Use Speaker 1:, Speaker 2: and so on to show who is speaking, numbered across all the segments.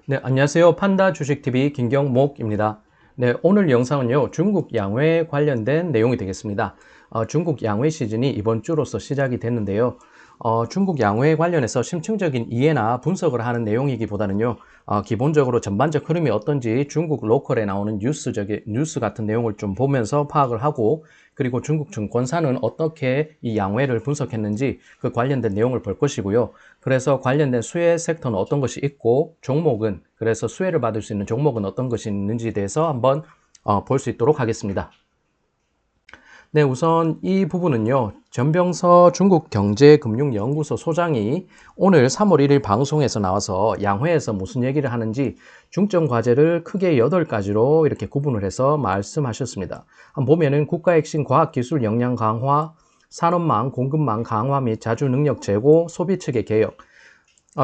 Speaker 1: 네, 안녕하세요. 판다 주식TV 김경목입니다. 네, 오늘 영상은요, 중국 양회 관련된 내용이 되겠습니다. 중국 양회 시즌이 이번 주로서 시작이 됐는데요. 중국 양회 관련해서 심층적인 이해나 분석을 하는 내용이기보다는요, 기본적으로 전반적 흐름이 어떤지 중국 로컬에 나오는 뉴스 같은 내용을 좀 보면서 파악을 하고, 그리고 중국 증권사는 어떻게 이 양회를 분석했는지 그 관련된 내용을 볼 것이고요. 그래서 관련된 수혜 섹터는 어떤 것이 있고, 종목은, 그래서 수혜를 받을 수 있는 종목은 어떤 것이 있는지에 대해서 한번 볼 수 있도록 하겠습니다. 네, 우선 이 부분은요, 전병서 중국경제금융연구소 소장이 오늘 3월 1일 방송에서 나와서 양회에서 무슨 얘기를 하는지 중점 과제를 크게 8가지로 이렇게 구분을 해서 말씀하셨습니다. 한번 보면은 국가 핵심 과학기술 역량 강화, 산업망, 공급망 강화 및 자주 능력 제고, 소비 측의 개혁.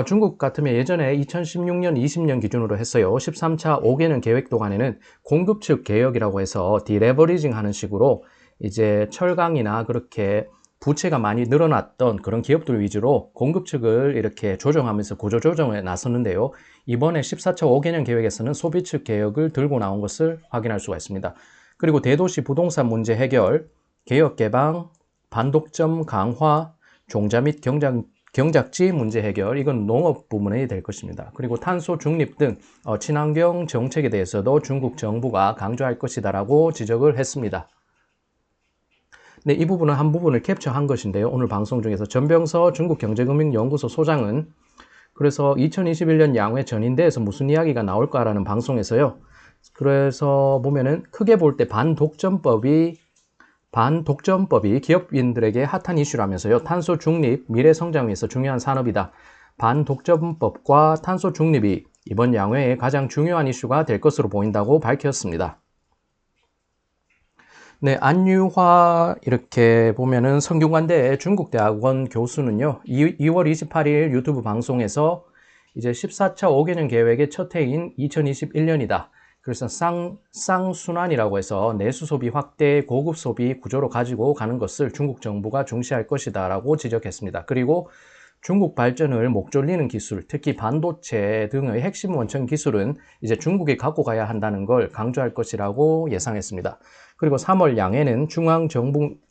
Speaker 1: 중국 같으면 예전에 2016년, 20년 기준으로 했어요. 13차 5개년 계획 동안에는 공급 측 개혁이라고 해서 디레버리징 하는 식으로 이제 철강이나 그렇게 부채가 많이 늘어났던 그런 기업들 위주로 공급 측을 이렇게 조정하면서 구조 조정에 나섰는데요. 이번에 14차 5개년 계획에서는 소비 측 개혁을 들고 나온 것을 확인할 수가 있습니다. 그리고 대도시 부동산 문제 해결, 개혁 개방, 반독점 강화, 종자 및 경작지 문제 해결, 이건 농업 부문이 될 것입니다. 그리고 탄소 중립 등 친환경 정책에 대해서도 중국 정부가 강조할 것이다라고 지적을 했습니다. 네, 이 부분은 한 부분을 캡처한 것인데요. 오늘 방송 중에서 전병서 중국경제금융연구소 소장은 그래서 2021년 양회 전인대에서 무슨 이야기가 나올까라는 방송에서요. 그래서 보면은 크게 볼 때 반독점법이 기업인들에게 핫한 이슈라면서요. 탄소 중립, 미래 성장 위해서 중요한 산업이다. 반독점법과 탄소 중립이 이번 양회의 가장 중요한 이슈가 될 것으로 보인다고 밝혔습니다. 네, 안유화 이렇게 보면은 성균관대 중국대학원 교수는요. 2월 28일 유튜브 방송에서 이제 14차 5개년 계획의 첫 해인 2021년이다. 그래서 쌍순환이라고 해서 내수 소비 확대, 고급 소비 구조로 가지고 가는 것을 중국 정부가 중시할 것이다 라고 지적했습니다. 그리고 중국 발전을 목졸리는 기술, 특히 반도체 등의 핵심 원천 기술은 이제 중국이 갖고 가야 한다는 걸 강조할 것이라고 예상했습니다. 그리고 3월 양회는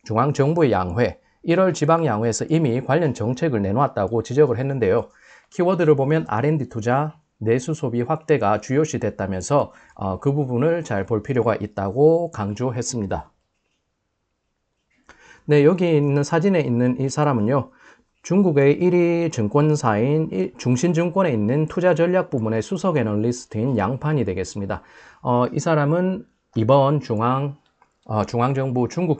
Speaker 1: 중앙정부의 양회, 1월 지방양회에서 이미 관련 정책을 내놓았다고 지적을 했는데요. 키워드를 보면 R&D 투자, 내수 소비 확대가 주요시 됐다면서 그 부분을 잘 볼 필요가 있다고 강조했습니다. 네, 여기 있는 사진에 있는 이 사람은요. 중국의 1위 증권사인 중신증권에 있는 투자 전략 부문의 수석 애널리스트인 양판이 되겠습니다. 이 사람은 이번 중국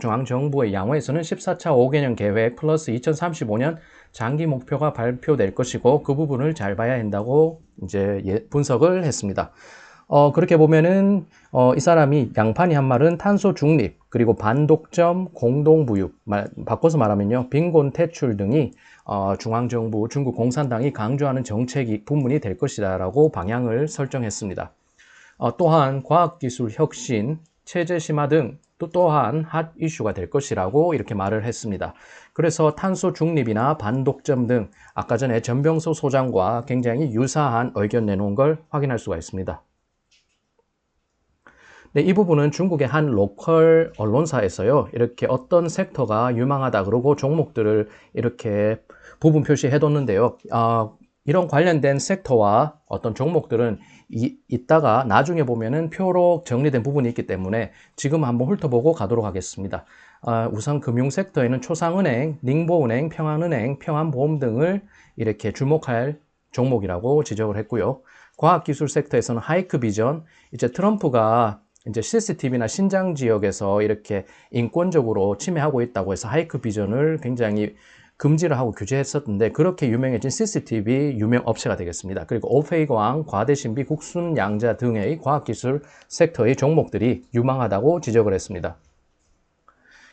Speaker 1: 중앙정부의 양회에서는 14차 5개년 계획 플러스 2035년 장기 목표가 발표될 것이고 그 부분을 잘 봐야 한다고 이제 분석을 했습니다. 그렇게 보면은 이 사람이 양판이 한 말은 탄소 중립 그리고 반독점 공동부유 바꿔서 말하면요 빈곤 퇴출 등이 중앙정부 중국 공산당이 강조하는 정책이 부문이 될 것이다라고 방향을 설정했습니다. 또한 과학기술 혁신, 체제 심화 등 또한 핫 이슈가 될 것이라고 이렇게 말을 했습니다. 그래서 탄소 중립이나 반독점 등 아까 전에 전병서 소장과 굉장히 유사한 의견 내놓은 걸 확인할 수가 있습니다. 네, 이 부분은 중국의 한 로컬 언론사에서요, 이렇게 어떤 섹터가 유망하다 그러고 종목들을 이렇게 부분 표시해뒀는데요. 이런 관련된 섹터와 어떤 종목들은 이따가 나중에 보면은 표로 정리된 부분이 있기 때문에 지금 한번 훑어보고 가도록 하겠습니다. 우선 금융 섹터에는 초상은행, 닝보은행, 평안은행, 평안보험 등을 이렇게 주목할 종목이라고 지적을 했고요. 과학기술 섹터에서는 하이크비전, 이제 트럼프가 이제 CCTV나 신장 지역에서 이렇게 인권적으로 침해하고 있다고 해서 하이크비전을 굉장히 금지를 하고 규제했었는데 그렇게 유명해진 CCTV 유명 업체가 되겠습니다. 그리고 오페이광, 과대신비, 국순양자 등의 과학기술 섹터의 종목들이 유망하다고 지적을 했습니다.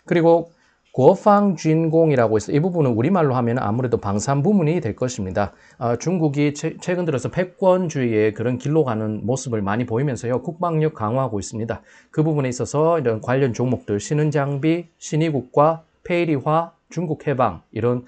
Speaker 1: 그리고 고팡진공이라고 해서 이 부분은 우리말로 하면 아무래도 방산 부문이 될 것입니다. 중국이 최근 들어서 패권주의의 그런 길로 가는 모습을 많이 보이면서요. 국방력 강화하고 있습니다. 그 부분에 있어서 이런 관련 종목들 신흥장비, 신의국과 페이리화, 중국 해방 이런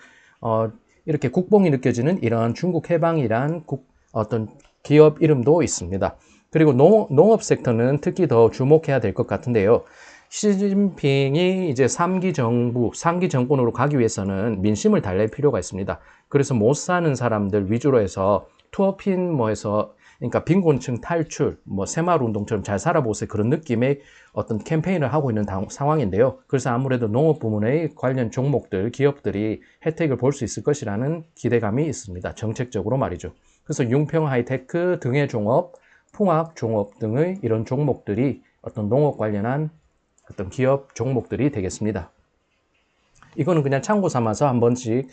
Speaker 1: 이렇게 국뽕이 느껴지는 이런 중국 해방이란 어떤 기업 이름도 있습니다. 그리고 농업 섹터는 특히 더 주목해야 될 것 같은데요. 시진핑이 이제 3기 정부, 3기 정권으로 가기 위해서는 민심을 달랠 필요가 있습니다. 그래서 못 사는 사람들 위주로 해서 투어핀 뭐 해서 그러니까 빈곤층 탈출, 뭐 새마을 운동처럼 잘 살아보세요. 그런 느낌의 어떤 캠페인을 하고 있는 상황인데요. 그래서 아무래도 농업 부문의 관련 종목들, 기업들이 혜택을 볼 수 있을 것이라는 기대감이 있습니다. 정책적으로 말이죠. 그래서 융평 하이테크 등의 종업, 풍악 종업 등의 이런 종목들이 어떤 농업 관련한 어떤 기업 종목들이 되겠습니다. 이거는 그냥 참고 삼아서 한 번씩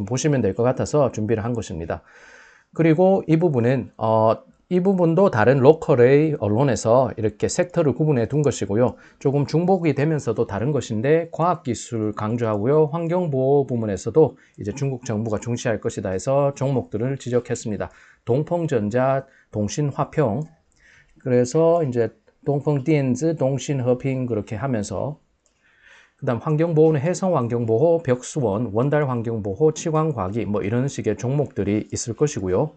Speaker 1: 보시면 될 것 같아서 준비를 한 것입니다. 그리고 이 부분은 이 부분도 다른 로컬의 언론에서 이렇게 섹터를 구분해 둔 것이고요. 조금 중복이 되면서도 다른 것인데 과학기술 강조하고요. 환경보호 부문에서도 이제 중국 정부가 중시할 것이다 해서 종목들을 지적했습니다. 동펑전자, 동신화평, 그래서 이제 동펑디엔즈, 동신허핑 그렇게 하면서 그 다음 환경보호는 해성환경보호, 벽수원, 원달환경보호, 치광과기 뭐 이런 식의 종목들이 있을 것이고요.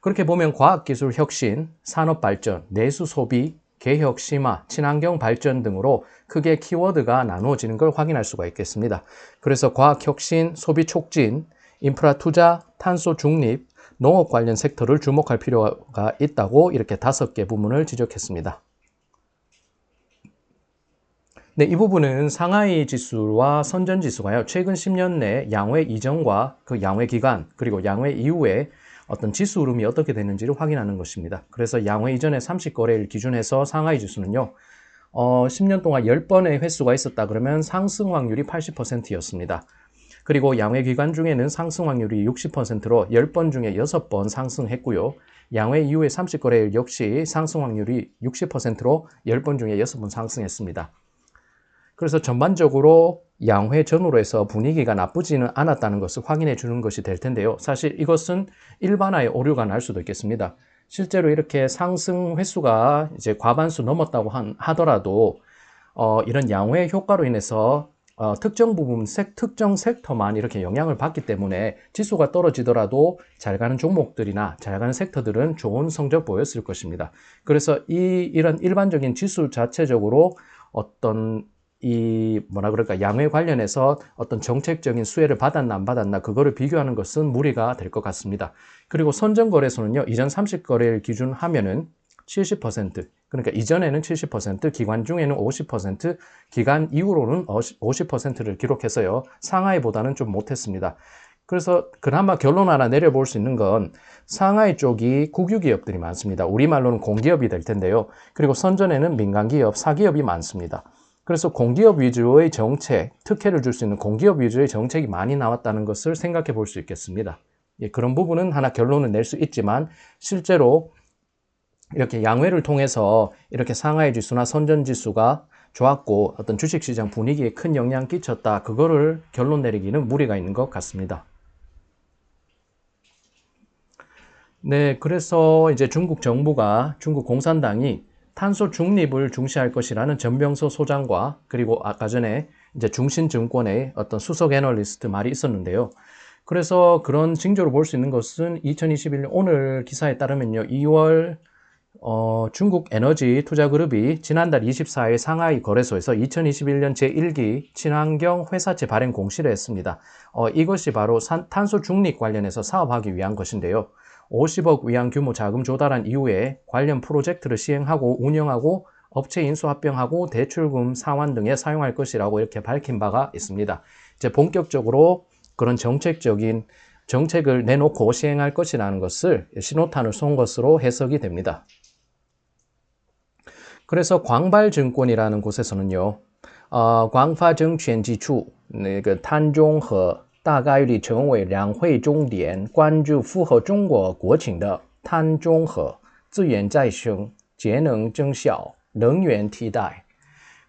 Speaker 1: 그렇게 보면 과학기술 혁신, 산업발전, 내수소비, 개혁 심화, 친환경 발전 등으로 크게 키워드가 나누어지는 걸 확인할 수가 있겠습니다. 그래서 과학혁신, 소비 촉진, 인프라 투자, 탄소 중립, 농업 관련 섹터를 주목할 필요가 있다고 이렇게 5개 부문을 지적했습니다. 네, 이 부분은 상하이 지수와 선전 지수가요. 최근 10년 내 양회 이전과 그 양회 기간 그리고 양회 이후에 어떤 지수 흐름이 어떻게 되는지를 확인하는 것입니다. 그래서 양회 이전에 30거래일 기준해서 상하이 지수는요. 10년 동안 10번의 횟수가 있었다 그러면 상승 확률이 80%였습니다. 그리고 양회 기간 중에는 상승 확률이 60%로 10번 중에 6번 상승했고요. 양회 이후에 30거래일 역시 상승 확률이 60%로 10번 중에 6번 상승했습니다. 그래서 전반적으로 양회 전후로 해서 분위기가 나쁘지는 않았다는 것을 확인해 주는 것이 될 텐데요. 사실 이것은 일반화의 오류가 날 수도 있겠습니다. 실제로 이렇게 상승 횟수가 이제 과반수 넘었다고 하더라도 이런 양회 효과로 인해서 특정 부분, 특정 섹터만 이렇게 영향을 받기 때문에 지수가 떨어지더라도 잘 가는 종목들이나 잘 가는 섹터들은 좋은 성적 보였을 것입니다. 그래서 이런 일반적인 지수 자체적으로 어떤 양회 관련해서 어떤 정책적인 수혜를 받았나 안 받았나 그거를 비교하는 것은 무리가 될 것 같습니다. 그리고 선전거래소는요, 이전 30거래일 기준 하면은 70%, 그러니까 이전에는 70%, 기간 중에는 50%, 기간 이후로는 50%를 기록해서요, 상하이보다는 좀 못했습니다. 그래서 그나마 결론 하나 내려볼 수 있는 건 상하이 쪽이 국유기업들이 많습니다. 우리말로는 공기업이 될 텐데요. 그리고 선전에는 민간기업, 사기업이 많습니다. 그래서 공기업 위주의 정책, 특혜를 줄 수 있는 공기업 위주의 정책이 많이 나왔다는 것을 생각해 볼 수 있겠습니다. 예, 그런 부분은 하나 결론을 낼 수 있지만 실제로 이렇게 양회를 통해서 이렇게 상하이 지수나 선전 지수가 좋았고 어떤 주식시장 분위기에 큰 영향을 끼쳤다. 그거를 결론 내리기는 무리가 있는 것 같습니다. 네, 그래서 이제 중국 정부가 중국 공산당이 탄소 중립을 중시할 것이라는 전병서 소장과 그리고 아까 전에 이제 중신증권의 어떤 수석 애널리스트 말이 있었는데요. 그래서 그런 징조로 볼 수 있는 것은 2021년 오늘 기사에 따르면요. 2월 중국 에너지 투자그룹이 지난달 24일 상하이 거래소에서 2021년 제1기 친환경 회사채 발행 공시를 했습니다. 이것이 바로 탄소 중립 관련해서 사업하기 위한 것인데요. 50억 위안 규모 자금 조달한 이후에 관련 프로젝트를 시행하고 운영하고 업체 인수 합병하고 대출금 상환 등에 사용할 것이라고 이렇게 밝힌 바가 있습니다. 이제 본격적으로 그런 정책을 내놓고 시행할 것이라는 것을 신호탄을 쏜 것으로 해석이 됩니다. 그래서 광발증권이라는 곳에서는요, 광파증권지주 탄中和大概率成为两会重点关注符合中国国情的碳中和、资源再生、节能增效、能源替代.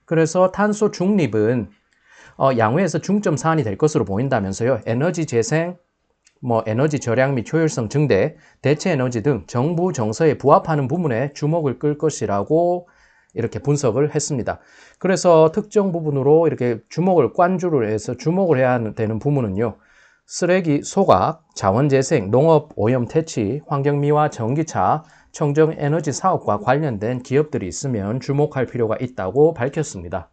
Speaker 1: 그래서 탄소 중립은 양회에서 중점 사안이 될 것으로 보인다면서요. 에너지 재생, 에너지 절약 및 효율성 증대, 대체 에너지 등 정부 정서에 부합하는 부분에 주목을 끌 것이라고 이렇게 분석을 했습니다. 그래서 특정 부분으로 이렇게 관주를 해서 주목을 해야 되는 부분은요. 쓰레기 소각, 자원재생, 농업 오염 퇴치, 환경미화 전기차, 청정에너지 사업과 관련된 기업들이 있으면 주목할 필요가 있다고 밝혔습니다.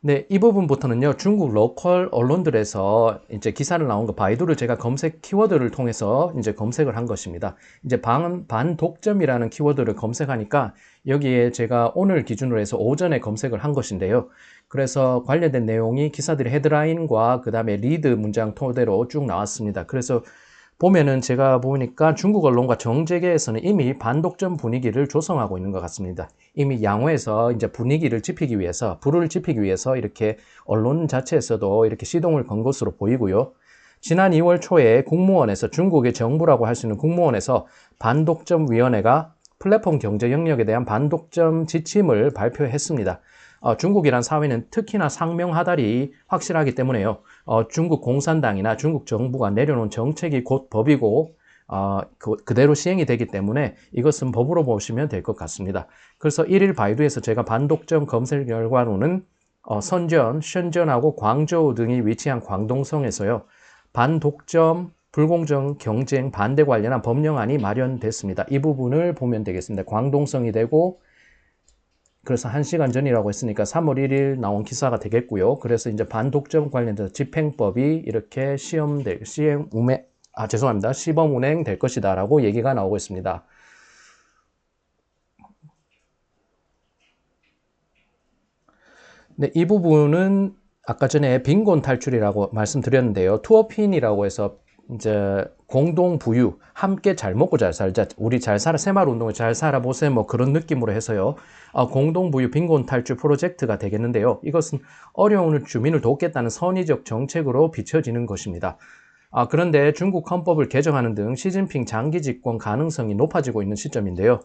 Speaker 1: 네, 이 부분부터는요, 중국 로컬 언론들에서 이제 기사를 나온 거, 바이두를 제가 검색 키워드를 통해서 이제 검색을 한 것입니다. 이제 반독점이라는 키워드를 검색하니까 여기에 제가 오늘 기준으로 해서 오전에 검색을 한 것인데요. 그래서 관련된 내용이 기사들의 헤드라인과 그 다음에 리드 문장 토대로 쭉 나왔습니다. 그래서 보면은 제가 보니까 중국 언론과 정재계에서는 이미 반독점 분위기를 조성하고 있는 것 같습니다. 이미 양호에서 이제 분위기를 짚히기 위해서, 불을 지피기 위해서 이렇게 언론 자체에서도 이렇게 시동을 건 것으로 보이고요. 지난 2월 초에 국무원에서, 중국의 정부라고 할 수 있는 국무원에서 반독점 위원회가 플랫폼 경제 영역에 대한 반독점 지침을 발표했습니다. 중국이란 사회는 특히나 상명하달이 확실하기 때문에요. 중국 공산당이나 중국 정부가 내려놓은 정책이 곧 법이고 그대로 시행이 되기 때문에 이것은 법으로 보시면 될 것 같습니다. 그래서 1일 바이두에서 제가 반독점 검색 결과로는 선전, 션전하고 광저우 등이 위치한 광동성에서요. 반독점, 불공정 경쟁 반대 관련한 법령안이 마련됐습니다. 이 부분을 보면 되겠습니다. 광동성이 되고 그래서 1시간 전이라고 했으니까 3월 1일 나온 기사가 되겠고요. 그래서 이제 반독점 관련돼서 집행법이 이렇게 시범 운행 될 것이다 라고 얘기가 나오고 있습니다. 네, 이 부분은 아까 전에 빈곤 탈출이라고 말씀드렸는데요. 투어핀이라고 해서 이제 공동 부유, 함께 잘 먹고 잘 살자, 우리 잘 살아, 새마을 운동을 잘 살아보세요, 뭐 그런 느낌으로 해서요. 공동 부유 빈곤 탈출 프로젝트가 되겠는데요. 이것은 어려운 주민을 돕겠다는 선의적 정책으로 비춰지는 것입니다. 그런데 중국 헌법을 개정하는 등 시진핑 장기 집권 가능성이 높아지고 있는 시점인데요.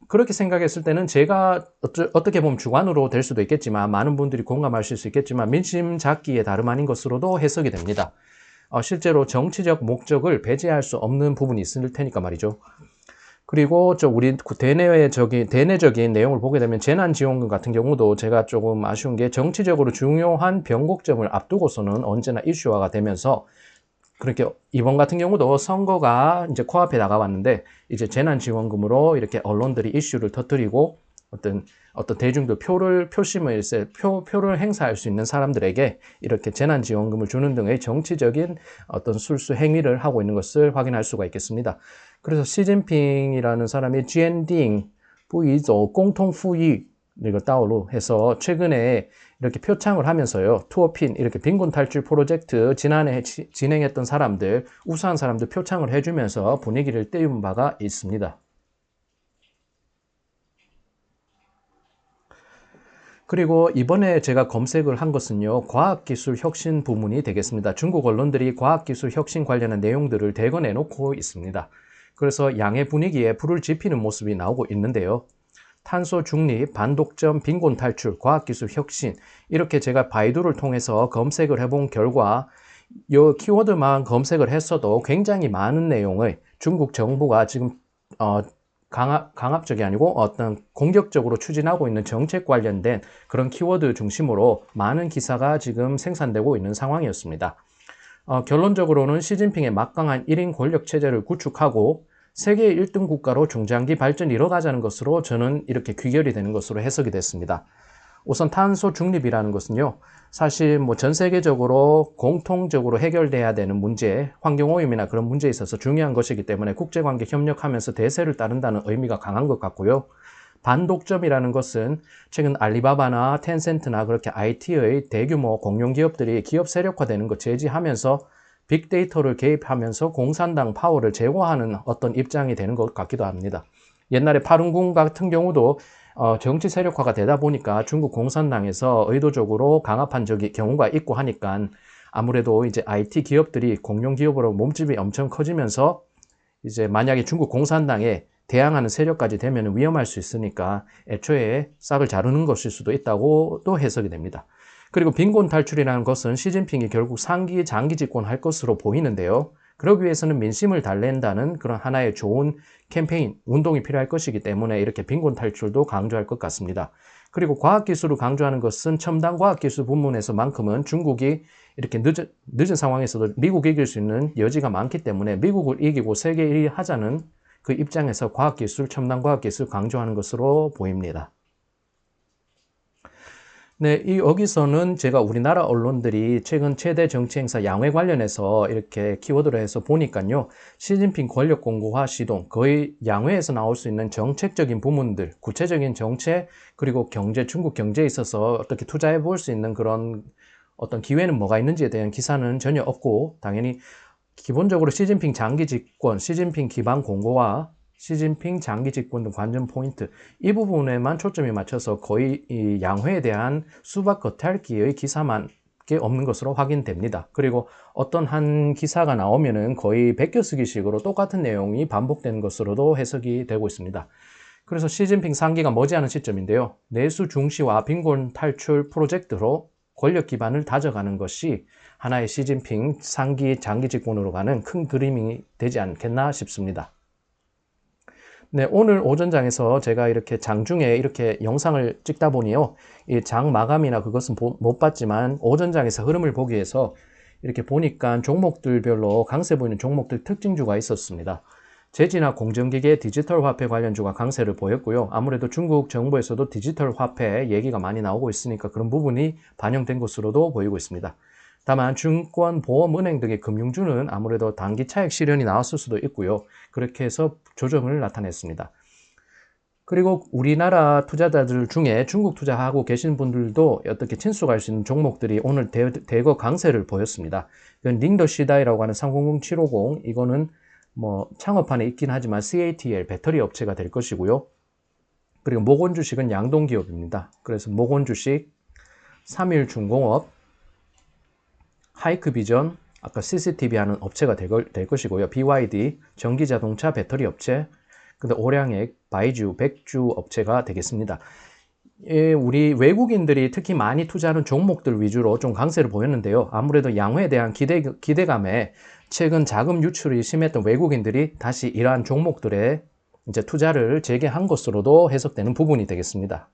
Speaker 1: 그렇게 생각했을 때는 제가 어떻게 보면 주관으로 될 수도 있겠지만, 많은 분들이 공감하실 수 있겠지만, 민심 잡기에 다름 아닌 것으로도 해석이 됩니다. 실제로 정치적 목적을 배제할 수 없는 부분이 있을 테니까 말이죠. 그리고 우리 대내적인 내용을 보게 되면 재난지원금 같은 경우도 제가 조금 아쉬운 게, 정치적으로 중요한 변곡점을 앞두고서는 언제나 이슈화가 되면서, 그렇게 이번 같은 경우도 선거가 이제 코앞에 다가왔는데 이제 재난지원금으로 이렇게 언론들이 이슈를 터뜨리고 어떤 대중들 표를 행사할 수 있는 사람들에게 이렇게 재난지원금을 주는 등의 정치적인 어떤 술수 행위를 하고 있는 것을 확인할 수가 있겠습니다. 그래서 시진핑이라는 사람이 지엔딩 부이조 공통후이 이걸 따오로 해서 최근에 이렇게 표창을 하면서요, 투어핀 이렇게 빈곤 탈출 프로젝트 지난해 진행했던 사람들, 우수한 사람들 표창을 해주면서 분위기를 띄운 바가 있습니다. 그리고 이번에 제가 검색을 한 것은요, 과학기술 혁신 부문이 되겠습니다. 중국 언론들이 과학기술 혁신 관련한 내용들을 대거 내놓고 있습니다. 그래서 양의 분위기에 불을 지피는 모습이 나오고 있는데요. 탄소 중립, 반독점, 빈곤 탈출, 과학기술 혁신, 이렇게 제가 바이두를 통해서 검색을 해본 결과 이 키워드만 검색을 했어도 굉장히 많은 내용을 중국 정부가 지금 강압적이 아니고 어떤 공격적으로 추진하고 있는 정책 관련된 그런 키워드 중심으로 많은 기사가 지금 생산되고 있는 상황이었습니다. 결론적으로는 시진핑의 막강한 1인 권력 체제를 구축하고 세계 1등 국가로 중장기 발전을 이뤄가자는 것으로 저는 이렇게 귀결이 되는 것으로 해석이 됐습니다. 우선 탄소 중립이라는 것은요, 사실 뭐 전 세계적으로 공통적으로 해결돼야 되는 문제, 환경오염이나 그런 문제에 있어서 중요한 것이기 때문에 국제관계 협력하면서 대세를 따른다는 의미가 강한 것 같고요. 반독점이라는 것은 최근 알리바바나 텐센트나 그렇게 IT의 대규모 공룡기업들이 기업 세력화되는 것 제지하면서 빅데이터를 개입하면서 공산당 파워를 제고하는 어떤 입장이 되는 것 같기도 합니다. 옛날에 파룬궁 같은 경우도 정치 세력화가 되다 보니까 중국 공산당에서 의도적으로 강압한 경우가 있고 하니까 아무래도 이제 IT 기업들이 공룡 기업으로 몸집이 엄청 커지면서 이제 만약에 중국 공산당에 대항하는 세력까지 되면 위험할 수 있으니까 애초에 싹을 자르는 것일 수도 있다고 또 해석이 됩니다. 그리고 빈곤 탈출이라는 것은 시진핑이 결국 장기 집권할 것으로 보이는데요. 그러기 위해서는 민심을 달랜다는 그런 하나의 좋은 캠페인, 운동이 필요할 것이기 때문에 이렇게 빈곤 탈출도 강조할 것 같습니다. 그리고 과학기술을 강조하는 것은 첨단 과학기술 부문에서만큼은 중국이 이렇게 늦은 상황에서도 미국을 이길 수 있는 여지가 많기 때문에 미국을 이기고 세계 1위 하자는 그 입장에서 과학기술, 첨단 과학기술 강조하는 것으로 보입니다. 네, 여기서는 제가 우리나라 언론들이 최근 최대 정치 행사 양회 관련해서 이렇게 키워드를 해서 보니까요. 시진핑 권력 공고화 시동, 거의 양회에서 나올 수 있는 정책적인 부문들, 구체적인 정책, 그리고 경제, 중국 경제에 있어서 어떻게 투자해 볼 수 있는 그런 어떤 기회는 뭐가 있는지에 대한 기사는 전혀 없고, 당연히 기본적으로 시진핑 장기 집권, 시진핑 기반 공고화, 시진핑 장기 집권 등 관전 포인트 이 부분에만 초점이 맞춰서 거의 이 양회에 대한 수박 겉핥기의 기사만 없는 것으로 확인됩니다. 그리고 어떤 한 기사가 나오면은 거의 베껴쓰기식으로 똑같은 내용이 반복되는 것으로도 해석이 되고 있습니다. 그래서 시진핑 3기가 머지않은 시점인데요. 내수 중시와 빈곤 탈출 프로젝트로 권력 기반을 다져가는 것이 하나의 시진핑 3기 장기 집권으로 가는 큰 그림이 되지 않겠나 싶습니다. 네, 오늘 오전장에서 제가 이렇게 장중에 이렇게 영상을 찍다 보니요. 이 장 마감이나 그것은 못 봤지만 오전장에서 흐름을 보기 위해서 이렇게 보니까 종목들별로 강세 보이는 종목들 특징주가 있었습니다. 제지나 공정기계 디지털 화폐 관련주가 강세를 보였고요. 아무래도 중국 정부에서도 디지털 화폐 얘기가 많이 나오고 있으니까 그런 부분이 반영된 것으로도 보이고 있습니다. 다만 증권, 보험, 은행 등의 금융주는 아무래도 단기 차익 실현이 나왔을 수도 있고요. 그렇게 해서 조정을 나타냈습니다. 그리고 우리나라 투자자들 중에 중국 투자하고 계신 분들도 어떻게 친숙할 수 있는 종목들이 오늘 대거 강세를 보였습니다. 이건 링더시다이라고 하는 300750 이거는 뭐 창업판에 있긴 하지만 CATL 배터리 업체가 될 것이고요. 그리고 모건 주식은 양동 기업입니다. 그래서 모건 주식, 3일중공업, 하이크비전, 아까 CCTV 하는 업체가 될 것이고요. BYD, 전기자동차 배터리 업체, 근데 오량액, 바이주, 백주 업체가 되겠습니다. 우리 외국인들이 특히 많이 투자하는 종목들 위주로 좀 강세를 보였는데요. 아무래도 양회에 대한 기대감에 최근 자금 유출이 심했던 외국인들이 다시 이러한 종목들에 이제 투자를 재개한 것으로도 해석되는 부분이 되겠습니다.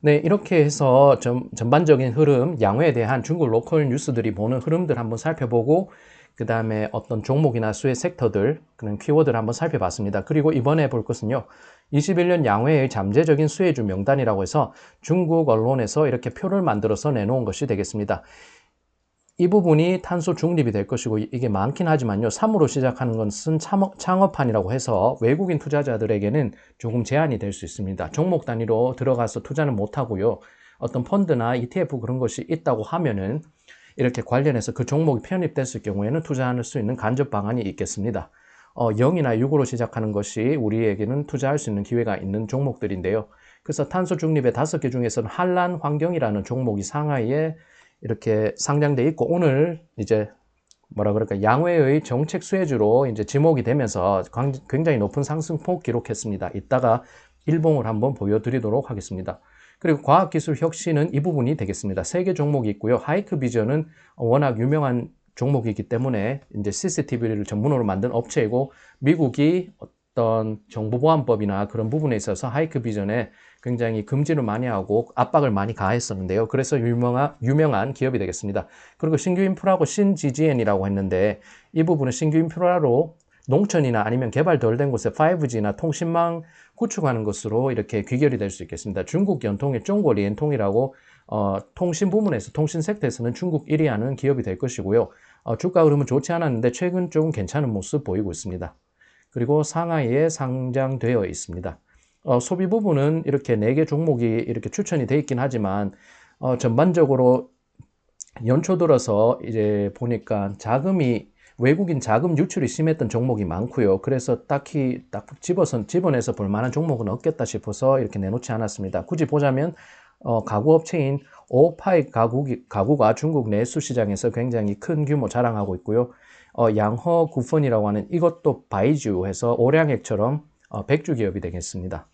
Speaker 1: 네, 이렇게 해서 전반적인 흐름, 양회에 대한 중국 로컬 뉴스들이 보는 흐름들 한번 살펴보고 그 다음에 어떤 종목이나 수혜 섹터들, 그런 키워드를 한번 살펴봤습니다. 그리고 이번에 볼 것은요. 21년 양회의 잠재적인 수혜주 명단이라고 해서 중국 언론에서 이렇게 표를 만들어서 내놓은 것이 되겠습니다. 이 부분이 탄소 중립이 될 것이고 이게 많긴 하지만요. 3으로 시작하는 것은 창업판이라고 해서 외국인 투자자들에게는 조금 제한이 될 수 있습니다. 종목 단위로 들어가서 투자는 못하고요. 어떤 펀드나 ETF 그런 것이 있다고 하면은 이렇게 관련해서 그 종목이 편입됐을 경우에는 투자할 수 있는 간접 방안이 있겠습니다. 0이나 6으로 시작하는 것이 우리에게는 투자할 수 있는 기회가 있는 종목들인데요. 그래서 탄소 중립의 5개 중에서는 한란 환경이라는 종목이 상하이에 이렇게 상장돼 있고 오늘 이제 뭐라 그럴까 양회의 정책 수혜주로 이제 지목이 되면서 굉장히 높은 상승폭 기록했습니다. 이따가 일봉을 한번 보여드리도록 하겠습니다. 그리고 과학기술 혁신은 이 부분이 되겠습니다. 3개 종목이 있고요. 하이크비전은 워낙 유명한 종목이기 때문에 이제 CCTV를 전문으로 만든 업체이고 미국이 어떤 정보보안법이나 그런 부분에 있어서 하이크비전에 굉장히 금지를 많이 하고 압박을 많이 가했었는데요. 그래서 유명한 기업이 되겠습니다. 그리고 신규인프라하고 신GGN이라고 했는데 이 부분은 신규인프라로 농촌이나 아니면 개발 덜 된 곳에 5G나 통신망 구축하는 것으로 이렇게 귀결이 될 수 있겠습니다. 중국 연통의 중고리엔통이라고 통신 부문에서 통신 섹터에서는 중국 1위 하는 기업이 될 것이고요. 주가 흐름은 좋지 않았는데 최근 좀 괜찮은 모습 보이고 있습니다. 그리고 상하이에 상장되어 있습니다. 소비 부분은 이렇게 4개 종목이 이렇게 추천이 되어 있긴 하지만 전반적으로 연초 들어서 이제 보니까 외국인 자금 유출이 심했던 종목이 많고요. 그래서 딱히 딱 집어내서 볼 만한 종목은 없겠다 싶어서 이렇게 내놓지 않았습니다. 굳이 보자면 가구업체인 오파이 가구가 중국 내수 시장에서 굉장히 큰 규모 자랑하고 있고요. 양허 구펀이라고 하는 이것도 바이주 해서 오량액처럼 백주 기업이 되겠습니다.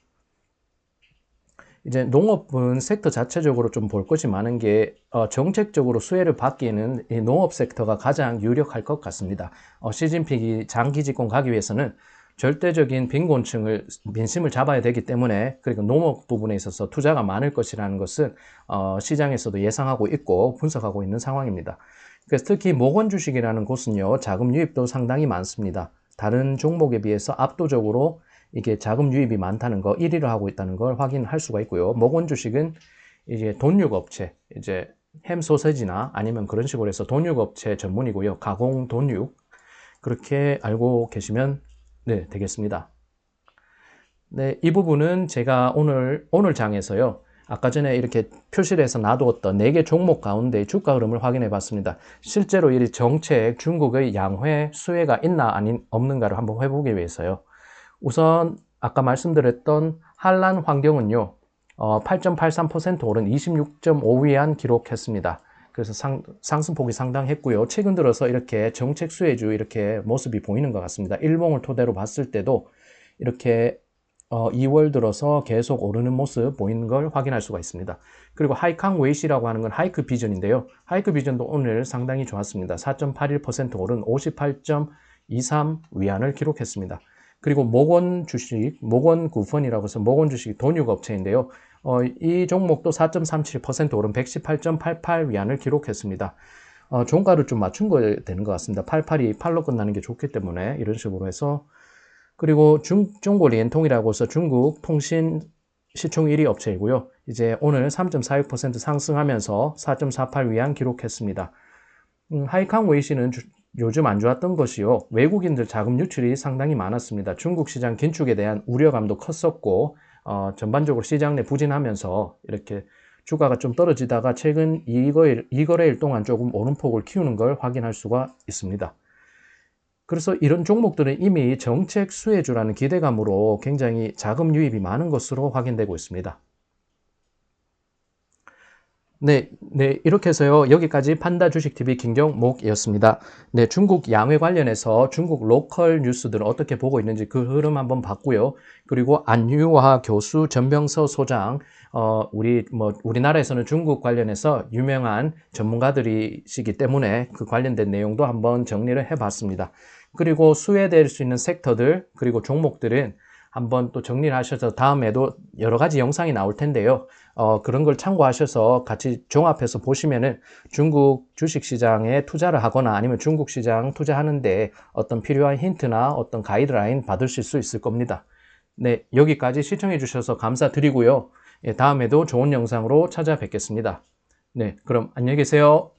Speaker 1: 이제 농업은 섹터 자체적으로 좀 볼 것이 많은 게 정책적으로 수혜를 받기에는 이 농업 섹터가 가장 유력할 것 같습니다. 시진핑이 장기 집권 가기 위해서는 절대적인 빈곤층을 민심을 잡아야 되기 때문에 그리고 농업 부분에 있어서 투자가 많을 것이라는 것은 시장에서도 예상하고 있고 분석하고 있는 상황입니다. 그래서 특히 모건 주식이라는 곳은요, 자금 유입도 상당히 많습니다. 다른 종목에 비해서 압도적으로 이게 자금 유입이 많다는 거, 1위를 하고 있다는 걸 확인할 수가 있고요. 모건 주식은 이제 돈육 업체, 이제 햄 소세지나 아니면 그런 식으로 해서 돈육 업체 전문이고요. 가공 돈육. 그렇게 알고 계시면 네, 되겠습니다. 네, 이 부분은 제가 오늘 장에서요. 아까 전에 이렇게 표시를 해서 놔두었던 4개 종목 가운데 주가 흐름을 확인해 봤습니다. 실제로 이 정책, 중국의 양회 수혜가 있나 없는가를 한번 해보기 위해서요. 우선 아까 말씀드렸던 한란 환경은요. 8.83% 오른 26.5위안 기록했습니다. 그래서 상승폭이 상당했고요. 최근 들어서 이렇게 정책 수혜주 이렇게 모습이 보이는 것 같습니다. 일봉을 토대로 봤을 때도 이렇게 2월 들어서 계속 오르는 모습 보이는 걸 확인할 수가 있습니다. 그리고 하이캉 웨이시라고 하는 건 하이크 비전인데요. 하이크 비전도 오늘 상당히 좋았습니다. 4.81% 오른 58.23 위안을 기록했습니다. 그리고 모건 주식, 모건 구펀이라고 해서 모건 주식 돈육 업체인데요. 이 종목도 4.37% 오른 118.88 위안을 기록했습니다. 종가를 좀 맞춘 거 되는 것 같습니다. 88이 8로 끝나는 게 좋기 때문에 이런 식으로 해서 그리고 중고리엔통이라고 해서 중국 통신 시총 1위 업체이고요. 이제 오늘 3.46% 상승하면서 4.48 위안 기록했습니다. 하이캉 웨이시는 요즘 안 좋았던 것이요. 외국인들 자금 유출이 상당히 많았습니다. 중국 시장 긴축에 대한 우려감도 컸었고 전반적으로 시장 내 부진하면서 이렇게 주가가 좀 떨어지다가 최근 2거래일 동안 조금 오름폭을 키우는 걸 확인할 수가 있습니다. 그래서 이런 종목들은 이미 정책 수혜주라는 기대감으로 굉장히 자금 유입이 많은 것으로 확인되고 있습니다. 네, 이렇게 해서요. 여기까지 판다 주식TV 김경목이었습니다. 네, 중국 양회 관련해서 중국 로컬 뉴스들을 어떻게 보고 있는지 그 흐름 한번 봤고요. 그리고 안유화 교수, 전병서 소장, 우리나라에서는 중국 관련해서 유명한 전문가들이시기 때문에 그 관련된 내용도 한번 정리를 해봤습니다. 그리고 수혜될 수 있는 섹터들, 그리고 종목들은 한번 또 정리를 하셔서 다음에도 여러 가지 영상이 나올 텐데요. 그런 걸 참고하셔서 같이 종합해서 보시면은 중국 주식시장에 투자를 하거나 아니면 중국 시장 투자하는데 어떤 필요한 힌트나 어떤 가이드라인 받으실 수 있을 겁니다. 네, 여기까지 시청해 주셔서 감사드리고요. 다음에도 좋은 영상으로 찾아뵙겠습니다. 네, 그럼 안녕히 계세요.